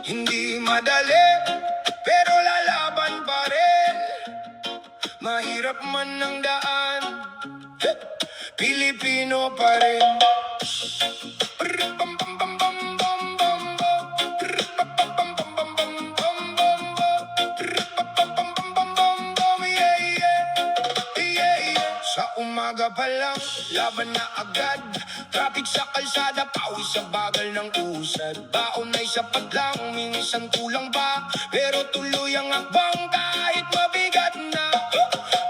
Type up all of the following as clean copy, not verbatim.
Hindi madali, pero lalaban pa rin. Mahirap man ang daan, Pilipino pa rin. Sa umaga pa lang, laban na agad. Traffic sa kalsada, pawis sa bagal ng usad. Baon ay sapat lang, minsan kulang pa, pero tuloy ang akbang kahit mabigat na.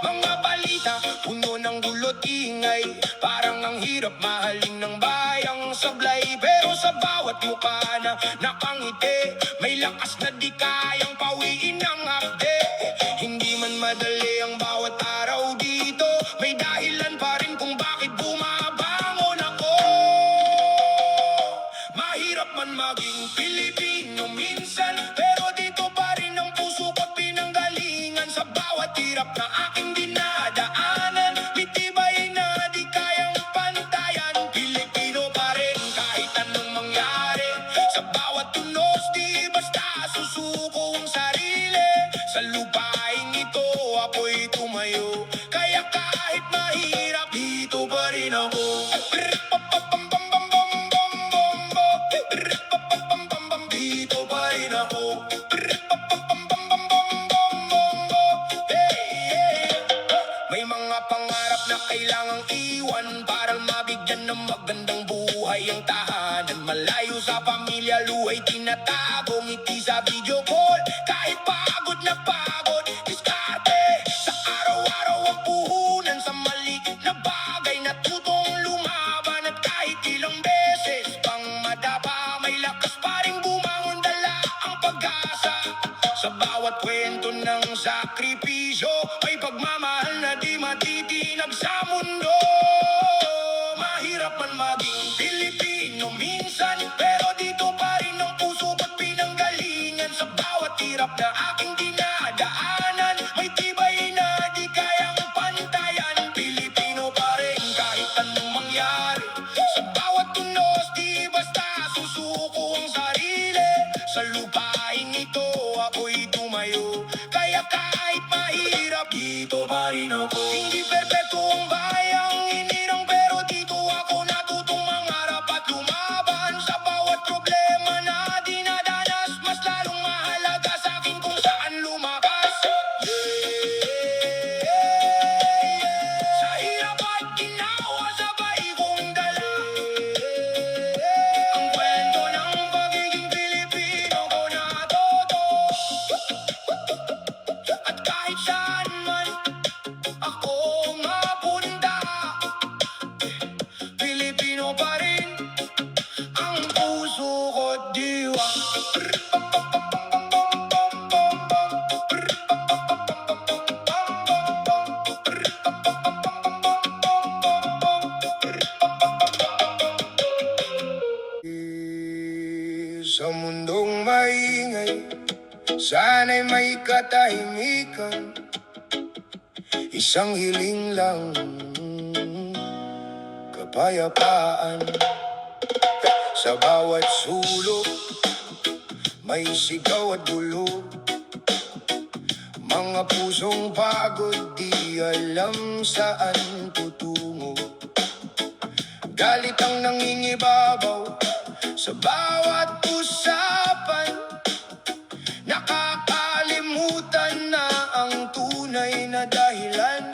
Mga balita, puno ng gulot ingay, parang ang hirap mahalin ng bayang sablay. Pero sa bawat mukha na nakangiti, may lakas na di kayang pawiin ng hapde. Hindi man madali ang bawat araw dito, may dahilan pa rin kung bakit bumabangon ako. Mahirap man maging Pilipino minsan, pero dito pa rin ang puso ko't pinanggalingan. Sa bawat hirap na aking dinadaanan, may tibay na di kayang pantayan. Pilipino pa rin kahit anong mangyari, sa bawat tunos di basta susuko ang sarili. Sa lupaing ito ako'y tumayo, kaya kahit mahirap dito pa rin ako. Dito pa rin ako. May mga pangarap na kailangang iwan para mabigyan ng magandang buhay ang tahanan. Malayo sa pamilya, luhay tinatago, ngiti sa video call kahit pagod na pagod. Diskarte sa araw-araw ang puhunan, sa maliit na bagay natutong lumaban. At kahit ilang beses pang madapa, may lakas pa ring bumangon, dala ang pag-asa. Sa bawat kwento ng sakripisyo, may pagmamahal na di matitinag sa mundo. Mahirap man maging Pilipino minsan, pero dito pa rin ang puso ko't pinanggalingan. Sa bawat hirap na aking dinadaanan, may tibay na di kayang pantayan. Pilipino pa rin kahit anong mangyari, sa bawat tunos di basta susuko ang sarili. Sa lupaing ito ako'y tumayo, kaya kahit mahirap dito pa rin ako. Hindi perpekto ang bayang inirang, pero dito ako natutong mangarap at lumaban. Sa bawat problema na dinadanas, mas lalong mahalaga sa akin kung saan lumakas. Sa hirap at ginawa, sabay kong dala ang kwento ng pagiging Pilipino ko na todo. At kahit saan man ako mapunta, Pilipino pa rin ang puso ko't diwa. Sa mundong maingay, sana'y may katahimikan. Isang hiling lang, kapayapaan. Sa bawat sulok, may sigaw at bulog. Mga pusong pagod, di alam saan tutungo. Galit ang nangingibabaw sa bawat usapan. Nakakalimutan na ang tunay na dahilan.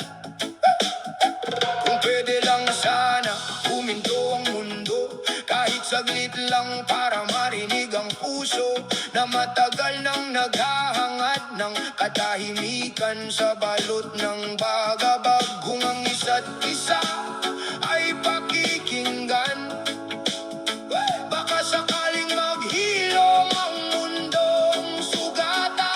Kung pwede lang sana huminto ang mundo, kahit saglit lang para marinig ang puso na matagal nang naghahangad ng katahimikan sa balot ng bagabag. Kung ang isa't isa ay pakikinggan, baka sakaling maghilom ang mundong sugatan.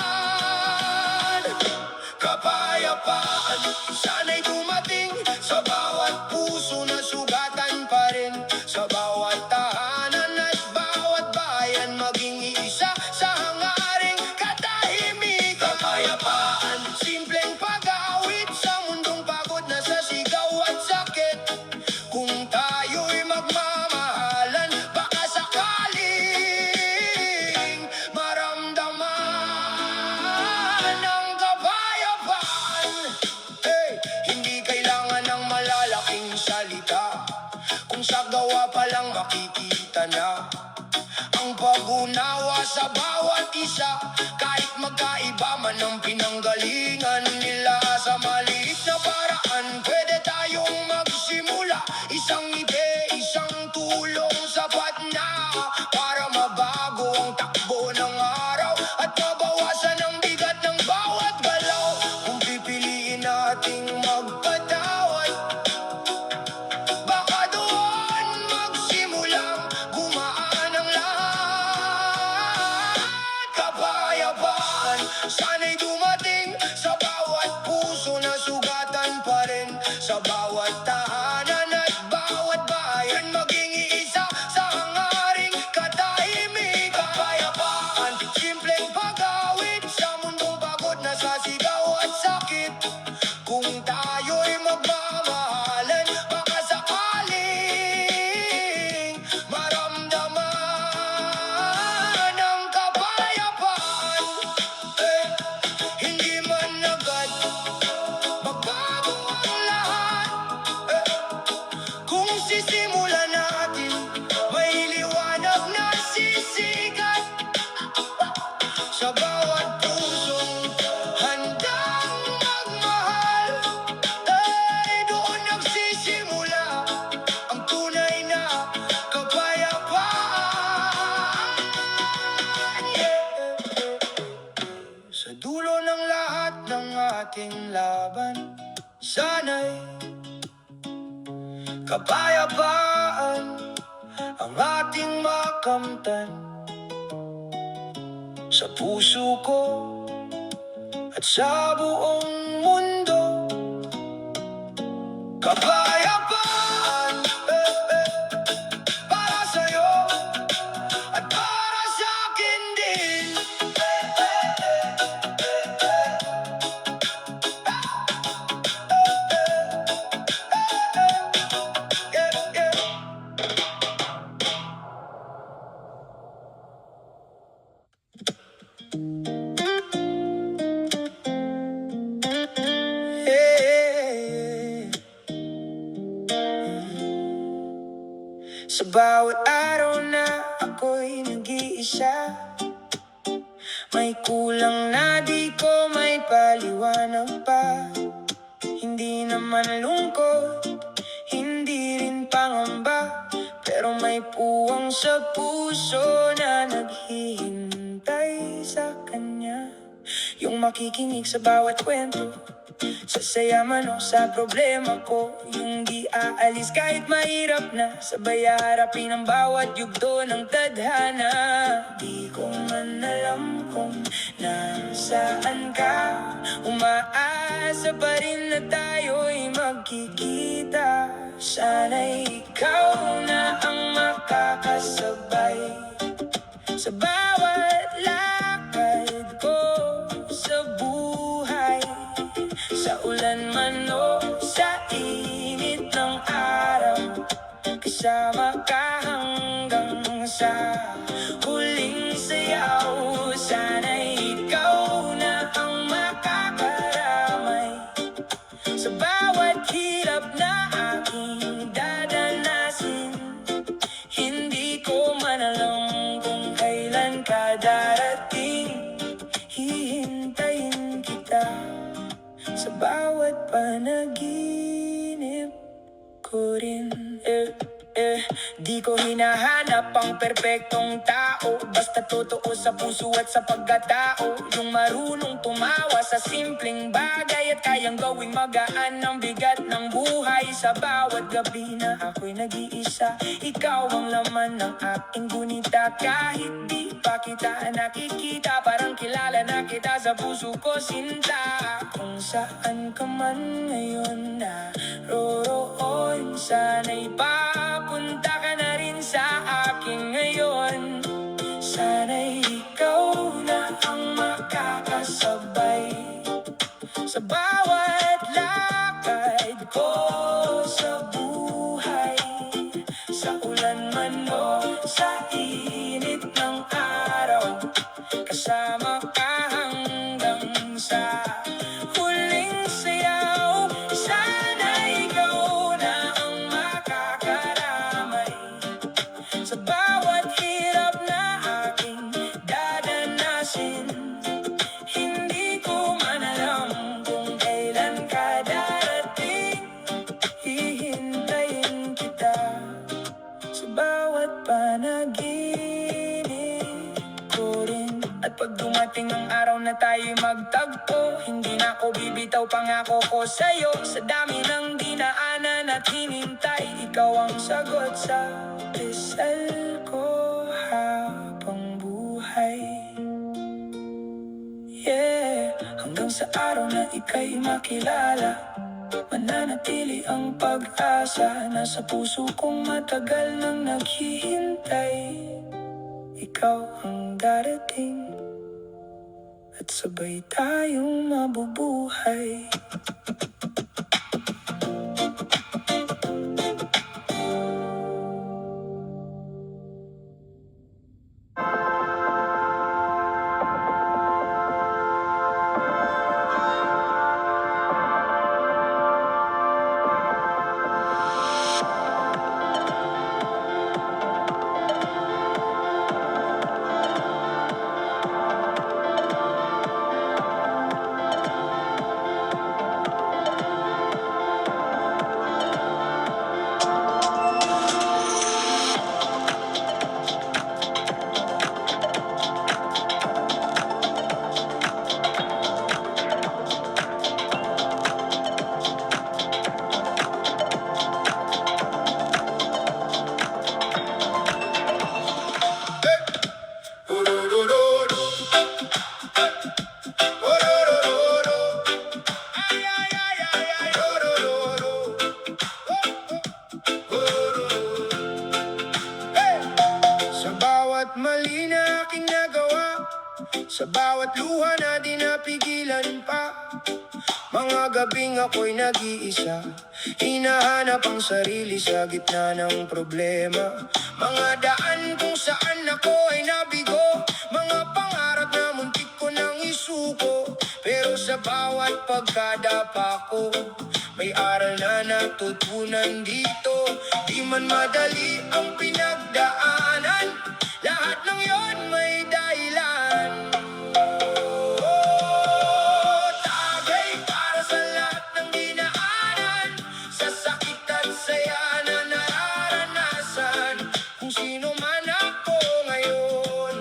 Kapayapaan sana'y dumating sa bawat puso na sugatan pa rin. Sa bawat tahanan at bawat bayan, maging isa sa hangaring katahimikan. Kapayapaan, simpleng pag-awit sa mundong pag-unawa sa bawat isa. Kahit magkaiba man ang pinanggalingan nila, sa maliit na paraan pwede tayong magsimula. Isang ngiti, isang tulong sapat na para mabago ang takbo ng araw at mabawasan ang bigat ng bawat galaw. Kung pipiliin nating magpatawad, baka doon magsimulang gumaan ang lahat. Kapayapaan, sana'y dumating sa bawat puso na sugatan pa rin, sa bawat tahanan at bawat bayan. Maging iisa sa hangaring katahimik. Kapayapaan, simpleng pag-awit sa mundong pagod na sa sigaw at sakit. Kung tayo'y magmamahalan, baka sakaling maramdaman ang kapayapaan. Hindi man agad magbago ang lahat, kung sisimulan natin, may liwanag na sisikat sa bawat pusong handang magmahal. Doon nagsisimula ang tunay na kapayapaan. Sa dulo ng lahat ng ating laban, sana'y kapayapaan ang ating makamtan. Sa puso ko at sa buong mundo, kapayapaan, para sa'yo at para sa'kin din. Sa bawat araw na ako'y nag-iisa, may kulang na di ko may paliwanag pa. Hindi naman lungkot, hindi rin pangamba, pero may puwang sa puso na naghihintay sa kanya. Yung makikinig sa bawat kwento, sa saya man o sa problema ko, yung di aalis kahit mahirap na, sabay harapin ang bawat yugto ng tadhana. Di ko man alam kung nasaan ka, umaasa pa rin na tayo'y magkikita. Sana'y ikaw na ang makakasabay sa bawat lakad ko sa buhay. Sa ulan man o sa init ng araw, kasama ka hanggang sa huling sayaw. Sana'y ikaw na ang makakaramay sa bawat hirap na aking dadanasin. Hindi ko man alam kung kailan ka darating, hihintayin kita sa bawat panaginip ko rin. Di ko hinahanap ang perpektong tao, basta totoo sa puso at sa pagkatao. Yung marunong tumawa sa simpleng bagay at kayang gawing magaan ang bigat ng buhay. Sa bawat gabi na ako'y nag-iisa, ikaw ang laman ng aking gunita. Kahit di pa kita nakikita, parang kilala na kita sa puso ko, sinta. Kung saan ka man ngayon naroroon, sana'y papunta ka na rin sa akin ngayon. Sana'y ikaw na ang makakasabay sa bawat lakad ko sa buhay. Sa ulan man o sa init ng araw, kasama ka hanggang sa huling sayaw. Sana ikaw na ang makakaramay sa bawat hirap Pag dumating ang araw na tayo'y magtagpo, hindi na ako bibitaw, pangako ko sa'yo. Sa dami ng dinaanan at hinintay, ikaw ang sagot sa dasal ko habang buhay. Yeah, hanggang sa araw na ika'y makilala, mananatili ang pag-asa. Nasa puso kong matagal nang naghihintay. Ikaw ang darating at sabay tayong mabubuhay. Sa bawat mali na aking nagawa, sa bawat luha na di napigilan pa, mga gabing ako'y nag-iisa, hinahanap ang sarili sa gitna ng problema. Mga daan kung saan ako ay nabigo, mga pangarap na muntik ko nang isuko. Pero sa bawat pagkadapa ko, may aral na natutunan dito. Di man madali ang pinagdaanan, lahat ng yon may dahilan. Tagay para sa lahat ng dinaanan, sa sakit at saya na nararanasan. Kung sino man ako ngayon,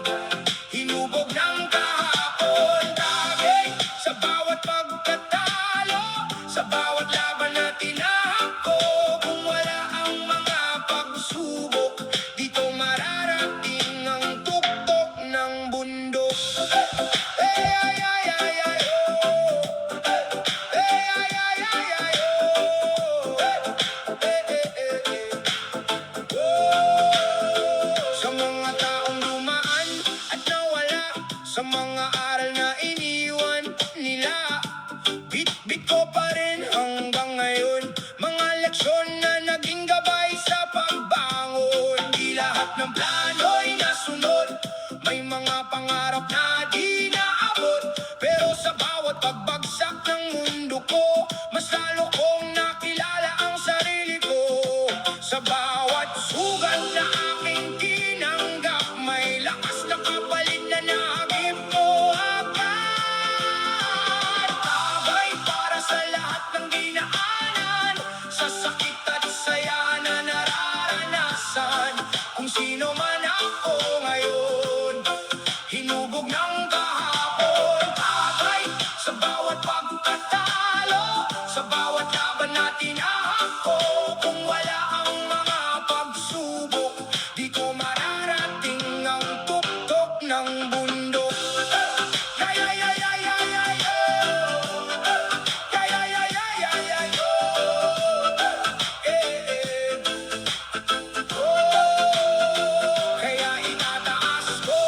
hinubog ng kahapon. Tagay sa bawat pagkatalo, sa bawat laban na tinahako. Kung wala ang mga pagsubok, dito mararating ang tuktok ng bundok. Hey, ay, ay, ay, ay, oh. Hey, ay, ay, ay, ay, oh. Hey, hey, hey, hey. Sa mga taong dumaan at nawala, sa mga aral na iniwan nila, bit-bit ko pa rin hanggang ngayon. Mga leksyon na naging gabay sa pagbangon. Di lahat ng plano'y nasunod, may mga pangarap na di naabot. Pero sa bawat pagbagsak ng mundo ko, mas lalo kong nakilala ang sarili ko. Sa bawat sugat na aking tinanggap, may lakas na kapalit na nahagip ko agad. Tabay para sa lahat ng dinaanan, sa sakit at saya na nararanasan. Kung sino man ako ngayon, hinubog ng kahapon. Tabay sa bawat pagkatalo, sa bawat laban na tinahako. Kung wala ang mga pagsubok, di ko mararating ang tuktok ng bundok. Ay, ay, ay, ay, ay, ay, oh. Ay, ay, ay, ay, ay, ay, oh. Eh, eh. Kaya itataas ko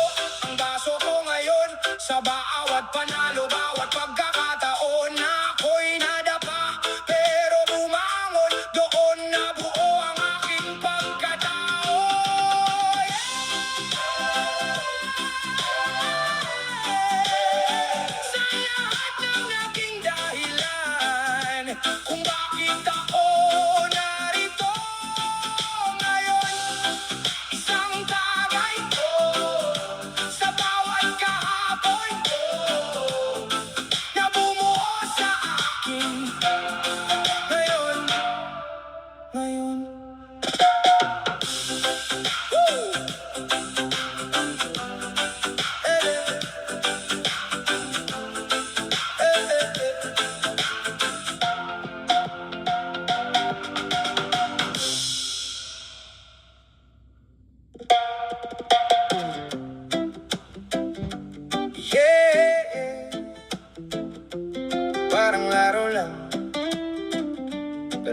ang baso ko ngayon, sa bawat panalo, bawat pagkakataon na ako'y nadapa. Pero bumangon, doon nabuo ang aking pagkatao. Sa lahat ng naging dahilan kung bakit ako narito ngayon, isang tagay ko sa bawat kahapon ko.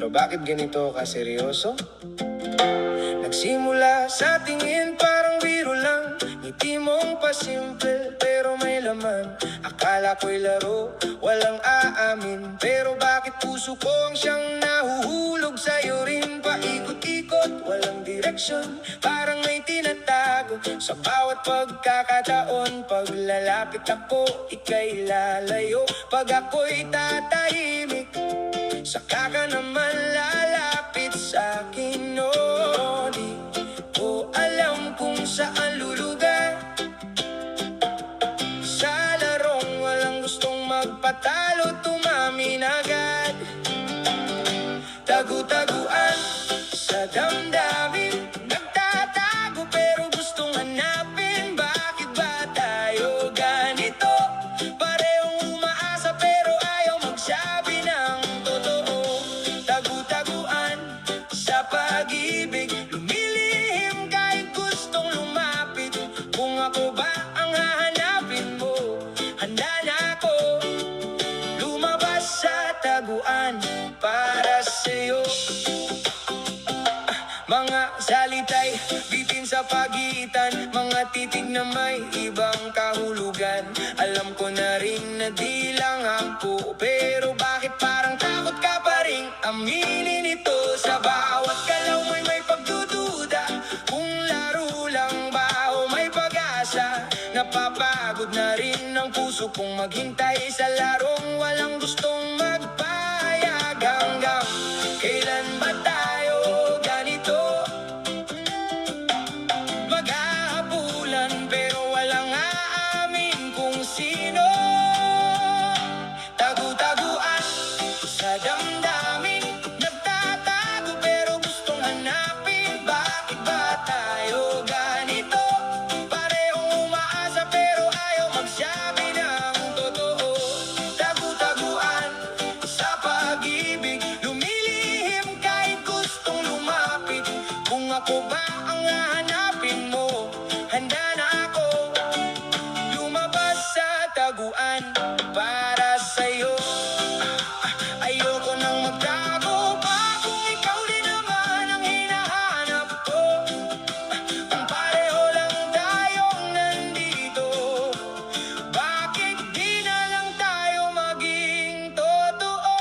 Pero bakit ganito ka seryoso? Nagsimula sa tingin parang biro lang, ngiti mong pasimple pero may laman. Akala ko'y laro, walang aamin, pero bakit puso ko ang siyang nahuhulog sa'yo rin? Paikot-ikot, walang direksyon, parang may tinatago. Sa bawat pagkakataon, paglalapit ako, ika'y lalayo. Pag ako'y tatahimik, saka ka naman lalapit sa'kin. Oh, di ko alam kung saan lulugar. Sa larong walang gustong magpatalo, tumamin agad. Tagu-taguan sa damdamin, nagtatago pero gustong hanapin. Bakit ba tayo ganito? Parehong umaasa pero ayaw magsabi ng totoo. Tagu-taguan sa pag-ibig, lumilihim kahit gustong lumapit. Kung ako ba ang hahanapin mo, handa na ako lumabas sa taguan para sa'yo. Mga salita'y bitin sa pagitan, mga titig na may ibang kahulugan. Alam ko na rin na di lang ako, pero bakit parang takot ka pa rin aminin ito? Sa bawat galaw may pagdududa, kung laro lang ba o may pag-asa. Napapagod na rin ang puso kong maghintay sa larong walang gustong magpahayag. Hanggang kailan ba tayo ganito? Maghahabulan pero walang aamin kung sino. Tagu-taguan sa damdamin, nagtatago pero gustong hanapin. Bakit ba tayo ganito? Parehong umaasa pero ayaw magsabi ng totoo. Tagu-taguan sa pag-ibig, lumilihim kahit gustong lumapit. Kung ako ba ang hahanapin mo, handa na ako lumabas sa taguan para sa'yo. Ayoko nang magtago pa kung ikaw din naman ang hinahanap ko. Kung pareho lang tayong nandito, bakit di na lang tayo maging totoo?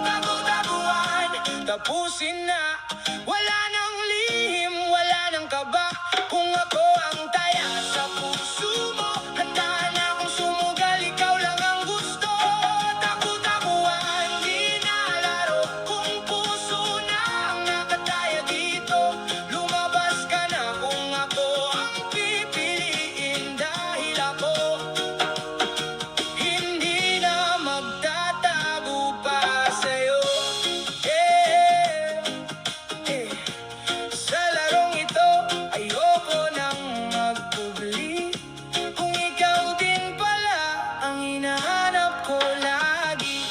Tagu-taguan, tapusin na, wala nang lihim, wala nang kaba. Kung ako ang taya sa puso mo, handa na akong sumugal, ikaw lang ang gusto. Tagu-taguan, di na laro, kung puso na ang nakataya dito. Lumabas ka na kung ako ang pipiliin, dahil ako hindi na magtatago pa sa'yo. Sa larong ito, ayoko nang magpubli. Kung ikaw din pala ang hinahanap ko lagi.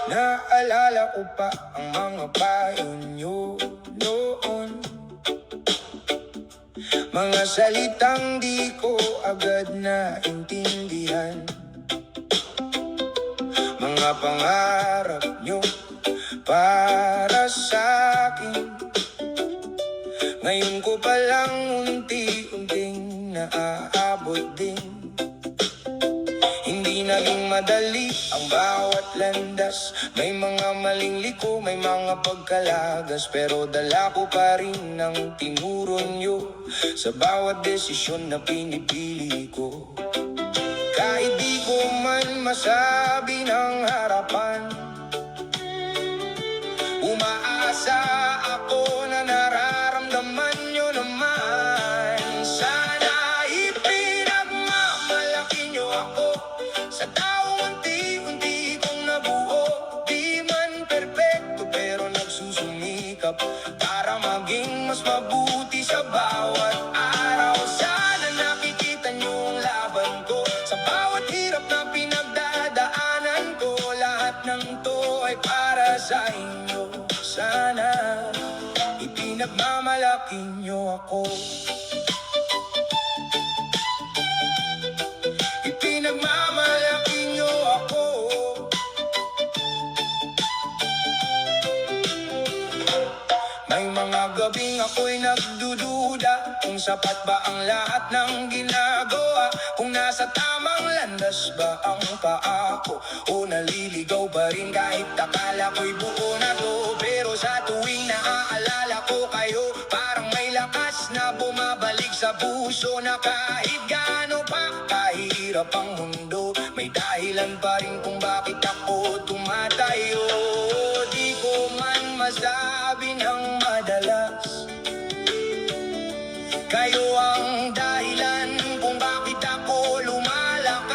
Naalala ko pa ang mga payo niyo noon, mga salitang di ko agad naintindihan. Mga pangarap niyo para sa'kin, ngayon ko palang unti-unting naaabot din. Hindi naging madali ang bawat landas, may mga maling liko, may mga pagkalagas. Pero dala ko pa rin ang tinuro niyo sa bawat desisyon na pinipili ko. Kahit di ko man masabi ng harapan, umaasa ako na nararamdaman nyo naman. Sana ipinagmamalaki nyo ako sa taong unti-unti kong nabuo. Di man perpekto pero nagsusumikap para maging mas mabuti sa bawat araw. Sana nakikita sa inyo. Sana ipinagmamalaki nyo ako. Ipinagmamalaki nyo ako. May mga gabing ako'y nagdududa kung sapat ba ang lahat ng ginagawa, kung nasa tamang landas ba ang paa ko, o naliligaw pa rin kahit akala ko'y buo na to. Pero sa tuwing naaalala ko kayo, parang may lakas na bumabalik sa puso, na kahit gaano pa kahirap ang mundo, may dahilan pa rin kung bakit ako tumatayo. Di ko man masabi ng madalas, kayo ang dahilan kung bakit ako lumalakas.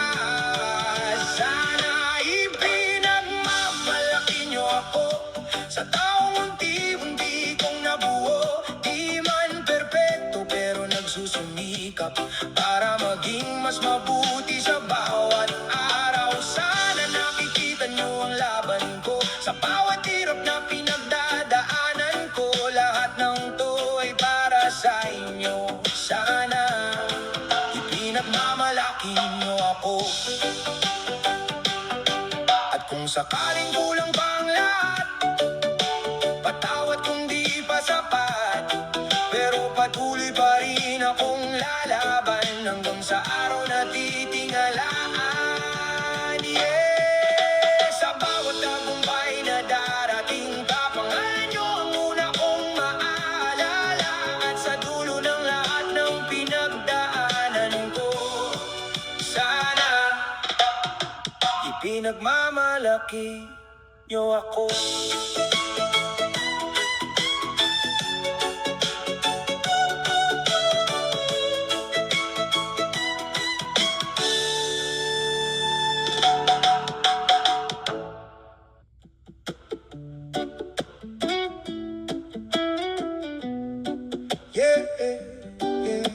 Sana ipinagmamalaki nyo ako sa taong unti-unti kong nabuo. Di man perpekto pero nagsusumikap para maging mas mabuti sa bawat araw. Sana nakikita nyo ang laban ko sa bawat hirap na pinagdadaanan ko. Lahat ng to ay para sa inyo. Sana ipinagmamalaki nyo ako. At kung sakaling kulang pa ang lahat, patawad kung di pa sapat, pero patuloy pa rin akong lalaban hanggang sa araw na titingalaan. Yeah! Sa bawat tagumpay na darating, kapangalan nyo ang una kong maalala. At sa dulo ng lahat ng pinagdaanan ko, sana ipinagmamalaki nyo ako. Yeah, yeah, yeah.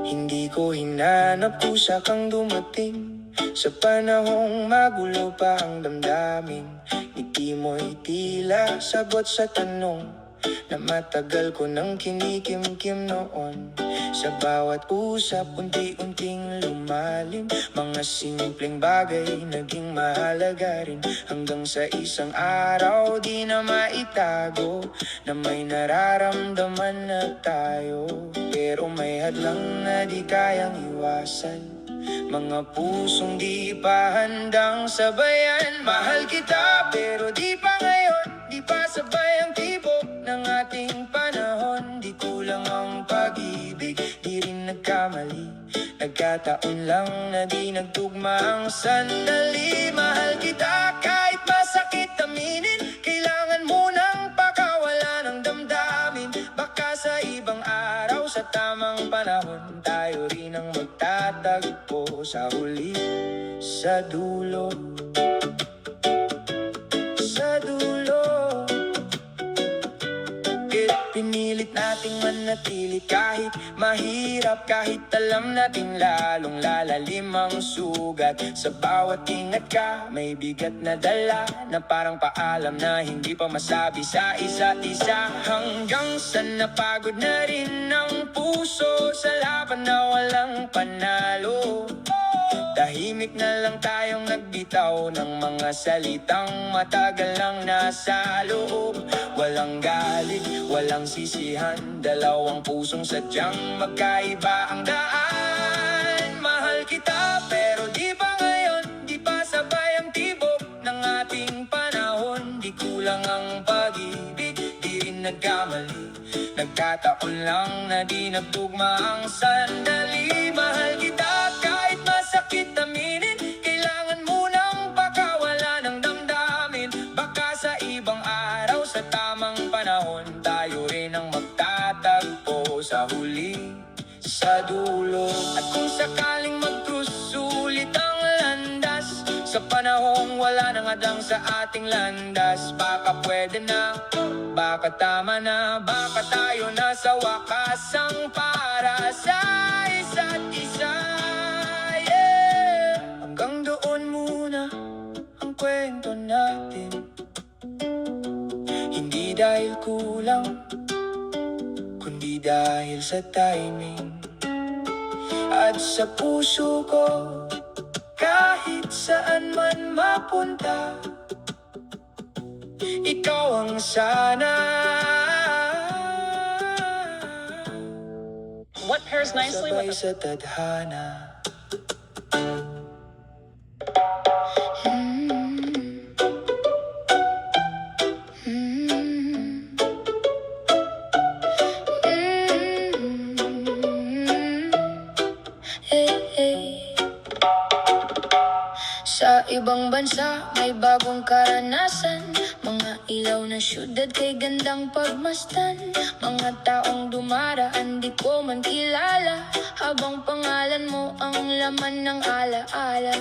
Hindi ko hinanap kusa kang dumating sa panahong magulo pa ang damdamin. Ngiti mo'y tila sagot sa tanong na matagal ko nang kinikimkim noon. Sa bawat usap, unti-unting lumalim, mga simpleng bagay naging mahalaga rin, hanggang sa isang araw di na maitago na may nararamdaman na tayo. Pero may hadlang na di kayang iwasan, mga pusong di pa handang sabayan. Mahal kita pero di pa ngayon, di pa sabay ang tibok ng ating panahon. Di kulang ang pag-ibig, di rin nagkamali, nagkataon lang na di nagtugma ang sandali. Mahal kita kahit masakit aminin, kailangan mo nang pakawala ng damdamin. Baka sa ibang araw, sa tamang panahon, tayo rin ang magtatagpo sa huli, sa dulo, sa dulo. Pinilit nating manatili kahit mahirap, kahit alam nating lalong lalalim ang sugat. Sa bawat ingat ka, may bigat na dala, na parang paalam na hindi pa masabi sa isa't isa. Hanggang sa napagod na rin ang puso sa laban na walang panalo. Tahimik na lang tayong nagbitaw ng mga salitang matagal lang nasa loob. Walang galit, walang sisihan, dalawang pusong sadyang magkaiba ang daan. Mahal kita pero di pa ngayon, di pa sabay ang tibok ng ating panahon. Di kulang ang pag-ibig, di rin nagkamali, nagkataon lang na di nagtugma ang sandali. Mahal kita kahit masakit aminin, kailangan mo nang pakawala ng damdamin. Baka sa ibang araw, sa tamang panahon, tayo rin ang magtatagpo sa huli, sa dulo. At kung sakaling mag-cruise ulit ang landas, sa panahong wala nang hadang sa ating landas, baka pwede na, baka tama na, baka tayo na sa wakas ang para sa isa't isa. Yeah! dahil kulang, kundi dahil sa timing. At sa puso ko, kahit saan man mapunta, ikaw ang sana. What pairs nicely Sabay with sa tadhana. Sa ibang bansa, may bagong karanasan. Mga ilaw na syudad kay gandang pagmasdan. Mga taong dumaraan di ko man kilala, habang pangalan mo ang laman ng alaala.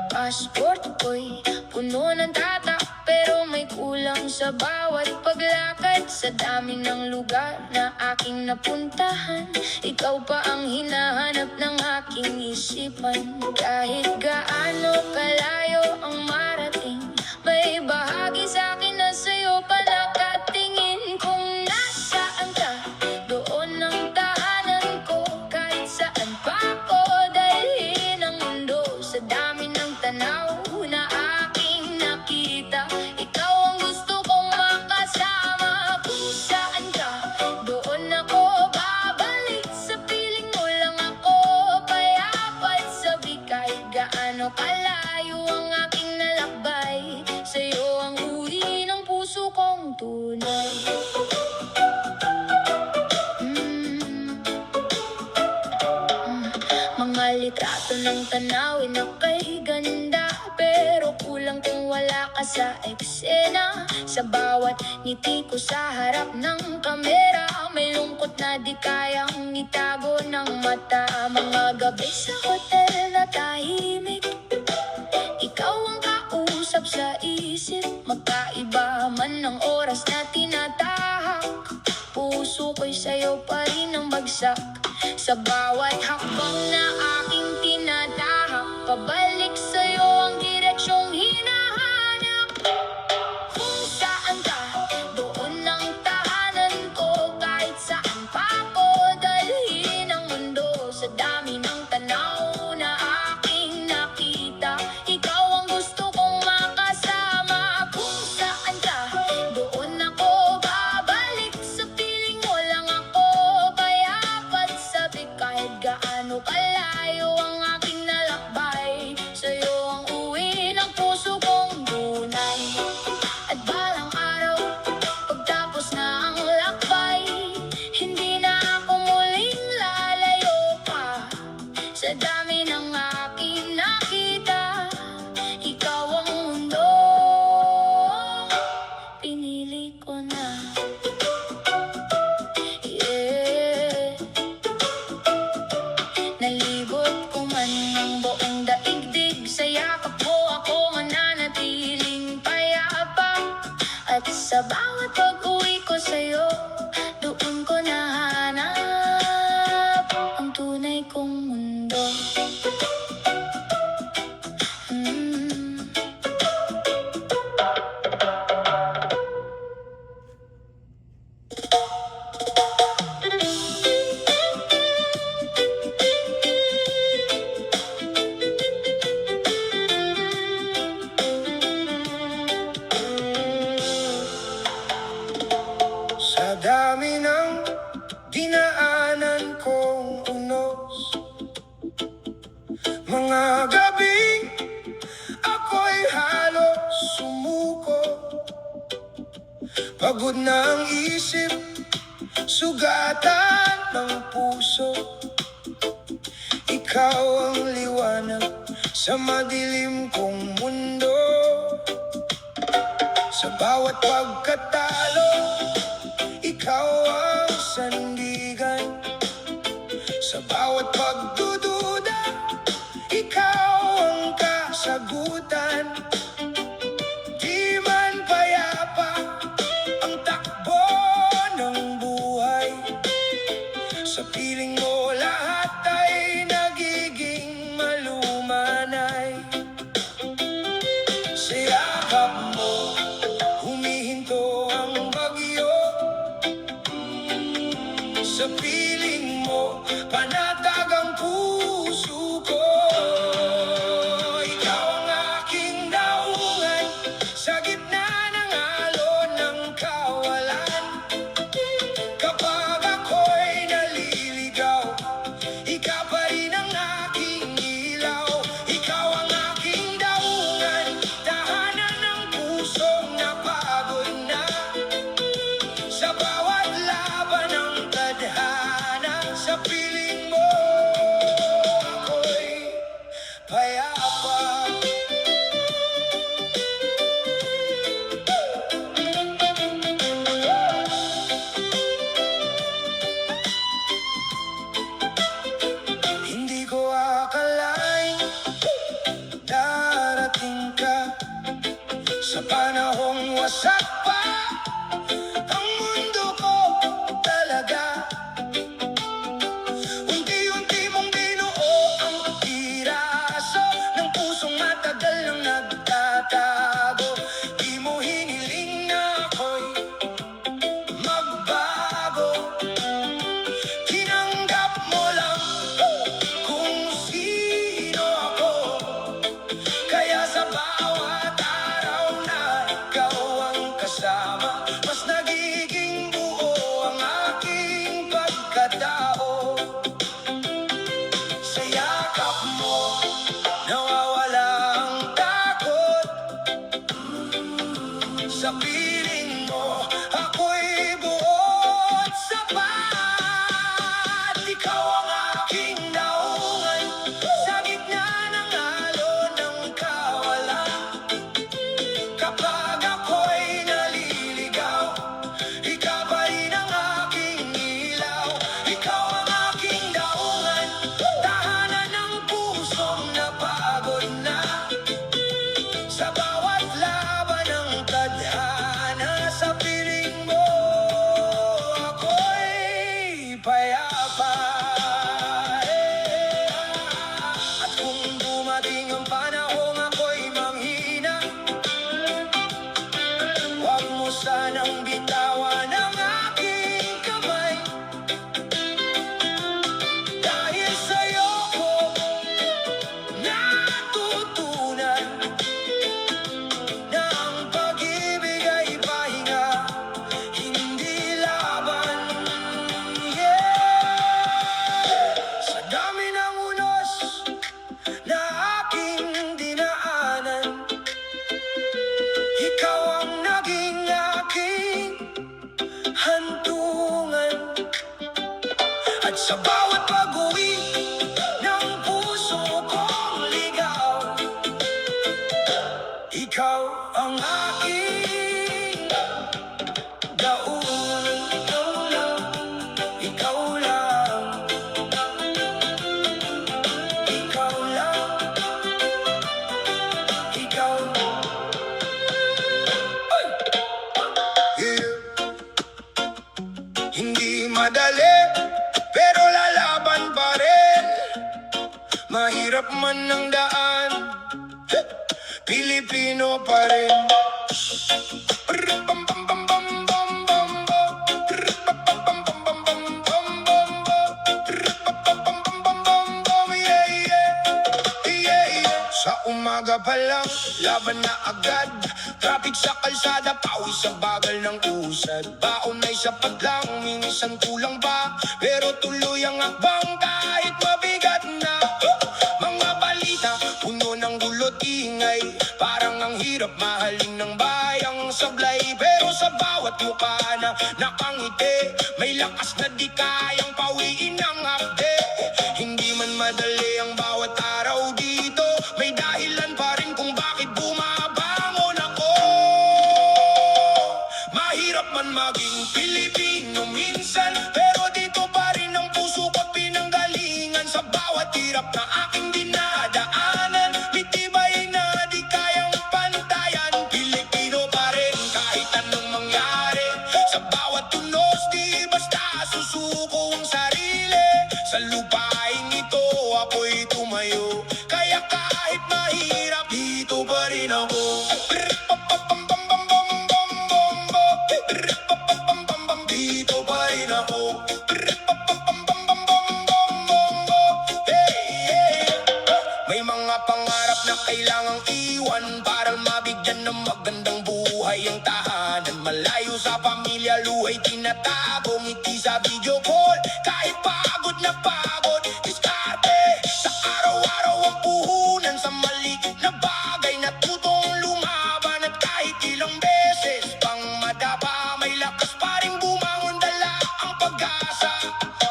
Passport ko'y puno ng tatak, pero may kulang sa bawat paglakad. Sa dami ng lugar na aking napuntahan, ikaw pa ang hinahanap ng aking isipan. Kahit gaano kalayo ang marating, may bahagi sa akin na sa'yo pa nakatingin. Kung nasaan ka, doon ang tahanan ko. Kahit saan pa ako dalhin ang mundo, sa dami ng tanaw na aking nakita, ikaw ang gusto kong makasama. Kung saan ka, doon ako babalik. Sa piling mo lang ako payapat. Sabi kahit gaano kalayo ang aking nalakbay, sa'yo ang uwi ng puso kong tunay. Mga litrato ng tanawin na kay ganda, pero kulang kung wala ka sa eksena. Sa bawat ngiti ko sa harap ng kamera, may lungkot na di kayang itago ng mata. Mga gabi sa hotel na tahimik, ikaw ang kausap sa isip. Magkaiba man ang oras na tinatahak, puso ko'y sa'yo pa rin ang bagsak. Sa bawat hakbang na aking tinatahak, pabalik sa'yo ang direksyong hinahanap. Kung saan ka, doon ang tahanan ko. Kahit saan pa ako dalhin ang mundo, sa dami ng tanaw na aking nakita, ikaw ang gusto kong makasama. Kung saan ka, doon ako babalik. Sa piling mo lang ako payapat. Sabi kahit gaano kalayo ang aking nalakbay, sa'yo ang uwi ng puso kong tunay. At balang araw, pagtapos na ang lakbay, hindi na ako muling lalayo pa. Sa dami ng aking nakita, ikaw ang mundo, pinili ko na. Yeah. Nalibot ko man ang buong daigdig, sa yakap mo ako mananatiling payapa. At sa bawat pag-uwi ko sa'yo, doon ko nahanap ang tunay kong mundo. Sa dami ng dinaanan kong unos, mga gabi ako'y halos sumuko. Pagod na ang isip, sugatan ng puso. Ikaw ang liwanag sa madilim kong mundo. Sa bawat pagkatalo, ikaw ang sandigan. Sa bawat pagdududa, ikaw ang kasagutan. Di man payapa ang takbo ng buhay, sa piling mo lahat ay nagiging malumanay. Sa yakap mo, humihinto ang harap mo, nawawala ang takot. Sa piling mo, ako'y buot sapat. Ikaw ang aking naungan sa gitna ng alon ng kawalan. Kapag ako'y naliligaw, ikaw pa rin ang aking ilaw. Ikaw ang aking daungan, tahanan ng pusong napagod na. Sa bawat laban ng tadhana, sa piling mo, ako'y payapa. At kung dumating ang panahong ako'y manghina, huwag mo sanang bitawan ang aking kamay. Dahil sa'yo ko natutunan na ang pag-ibig ay pahinga, hindi laban. Sa dami ng unos na aking dinaanan, ikaw ang naging aking hantungan. At sa bawat pag-uwi ng puso kong ligaw, ikaw ang aking daungan. Ikaw lang, ikaw lang, ikaw lang. Ay! Yeah. Hindi madali, pero lalaban pa rin. Mahirap man ang daan, Pilipino pa rin. Yeah, yeah. Yeah, yeah. Sa umaga pa lang, laban na agad. Traffic sa kalsada, pawis sa bagal ng usad. Baon ay sapat lang, minsan kulang pa, pero tuloy ang akbang kahit mabigat na. Mga balita, puno ng gulot ingay, parang ang hirap mahalin ng bayang sablay. Pero sa bawat mukha na nakangiti, may lakas na di kayang pawiin ng akde. Hindi man madali ang bawat araw dito, may dahilan pa rin kung bakit bumabangon ako. Mahirap man maging Pilipino minsan, pero dito pa rin ang puso ko't pinanggalingan. Sa bawat hirap na aking dinadaanan, mitibay na di kayang pantayan. Pilipino pa rin kahit anong mangyari, sa bawat tunos di basta susuko ang sarili. Sa lupain ito ako'y tumayo, kaya kahit mahirap dito pa rin ako. Dito pa rin ako. May mga pangarap na kailangang iwan para mabigyan ng magandang buhay ang tahanan. Malayo sa pamilya, luhay tinatago, ngiti sa video call. Kahit pagod na pagod, diskarte sa araw-araw ang puhunan. Sa maliit na bagay natutong lumaban, at kahit ilang beses pang madapa, may lakas pa rin bumangon, dala ang pag-asa.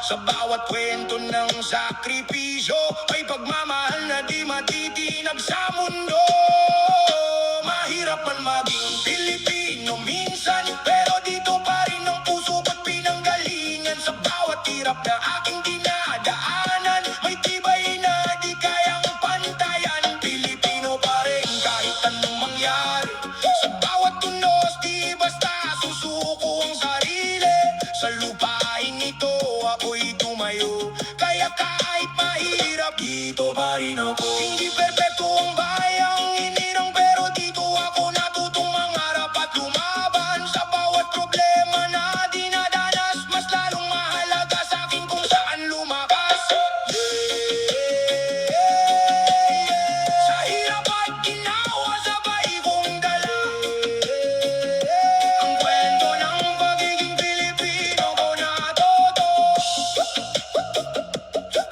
Sa bawat kwento ng sakripisyo, may pagmamahal na di matitinag sa mundo. Mahirap man maging Pilipino minsan, pero dito pa rin ang puso ko't pinanggalingan. Sa bawat hirap na aking dinadaanan, may tibay na di kayang pantayan. Pilipino pa rin kahit anong mangyari, sa bawat tunos di basta susuko ang sarili. Sa lupain ito ako'y tumayo, kaya kahit mahirap dito pa rin ako. Hindi perpekto ang bayang hinirang, pero dito ako natutong mangarap at lumaban. Sa bawat problema na dinadanas, mas lalong mahalaga sa akin kung saan lumakas. Sa hirap at ginawa, sabay kong dala ang kwento ng pagiging Pilipino ko na todo.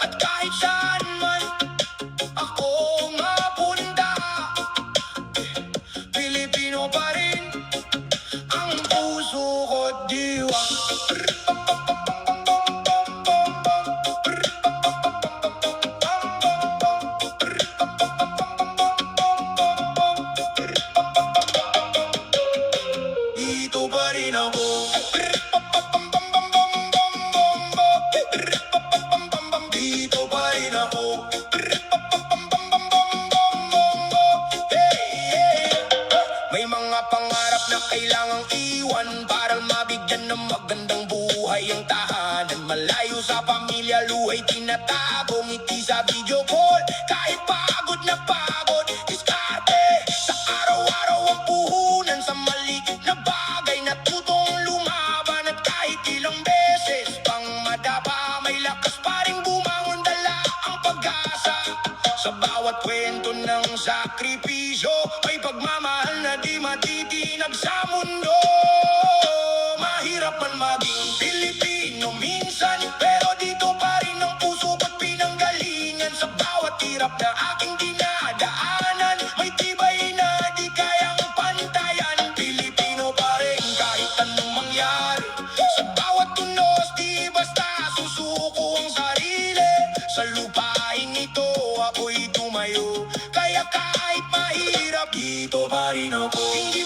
At kahit saan man hustle. Kahit pagod na pagod, diskarte. Sa araw-araw ang puhunan sa maliit na bagay. Natutong lumaban at kahit ilang beses pang madapa, may lakas pa ring bumangon, dala ang pag-asa. Sa bawat kwento ng sakripisyo, may pagmamahal na di matitinag sa mundo. Mahirap man maging Pilipino minsan, pero dito pa rin ang puso at pinanggalingan. Sa bawat hirap na aking dinadaanan, may tibay na di kayang pantayan. Pilipino pa rin kahit anong mangyari. Sa bawat tunos, di basta susuko ang sarili. Sa lupain ito ako'y tumayo, kaya kahit mahirap, dito pa rin ako. Hindi